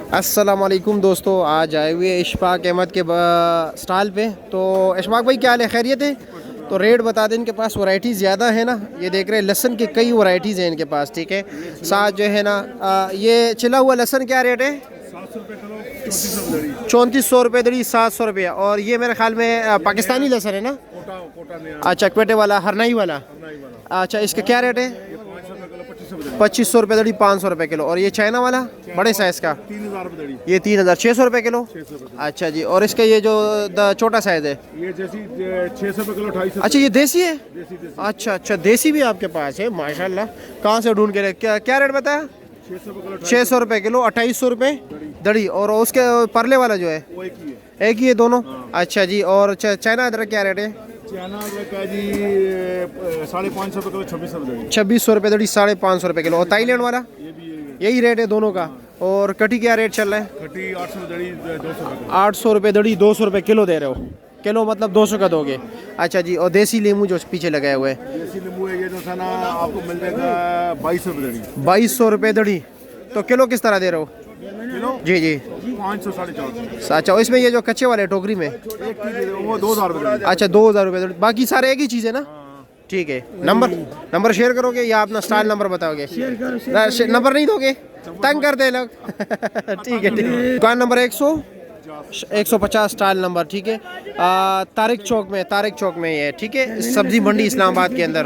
अस्सलाम वालेकुम दोस्तों, आज आए हुए इशफाक अहमद के स्टॉल पे। तो इशफाक भाई क्या हाल है, खैरियत है? तो रेट बता दें, इनके पास वैरायटीज़ ज़्यादा है ना। ये देख रहे हैं लहसन की कई वैरायटीज़ हैं इनके पास, ठीक है। साथ जो है ना ये चिला हुआ लहसन क्या रेट है? 3400 रुपये दड़ी, 700 रुपया। और ये मेरे ख्याल में पाकिस्तानी लहसन है ना। अच्छा, क्वेटे वाला, हरनाई वाला। अच्छा, इसका क्या रेट है? 2500 रुपये दड़ी, 500 रुपये किलो। और ये चाइना वाला बड़े साइज़ का 3000 रुपये दड़ी, ये 3600 रुपये किलो। अच्छा जी, और इसका ये जो छोटा साइज़ है ये जैसी 600 रुपये किलो, 250। अच्छा, ये देसी है? देसी। अच्छा अच्छा, देसी भी आपके पास है, माशाल्लाह। कहाँ से ढूंढ के क्या रेट बताया? 600 रुपये किलो, 2800 रुपये दड़ी। और उसके परले वाला जो है वो एक ही है। एक ही है दोनों? अच्छा जी। और चाइना अदरक क्या रेट है? चाइना अदरक का जी 550 रुपये किलो, 2600 रुपये दड़ी। 2600 रुपये दड़ी, 550 रुपये किलो। और थाईलैंड वाला ये भी यही रेट है दोनों का। और कटी क्या रेट चल रहा है? कटी 800 दड़ी, 200 रुपये। 800 रुपये दड़ी, 200 रुपये किलो दे रहे हो। किलो मतलब 200 का दोगे? अच्छा जी। और देसी लीमू जो पीछे लगाए हुए हैं? देसी नींबू है ये जो था ना, आपको मिल जाएगा 2200 रुपये दड़ी। 2200 रुपये दड़ी। तो किलो किस तरह दे रहे हो? किलो जी जी। 500, 450। अच्छा, इसमें ये जो कच्चे वाले टोकरी में एक की दे दो, वो 2000 रुपये दड़ी। अच्छा, 2000 रुपये दड़ी। बाकी सारे एक ही चीज़ है ना? ठीक है। नंबर शेयर करोगे या अपना स्टाइल नंबर बताओगे? नंबर नहीं दोगे, तंग कर दे लोग। ठीक है, ठीक है। दुकान नंबर 150 स्टाइल नंबर, ठीक है। तारिक चौक में ये है, ठीक है। सब्जी मंडी इस्लामाबाद के अंदर।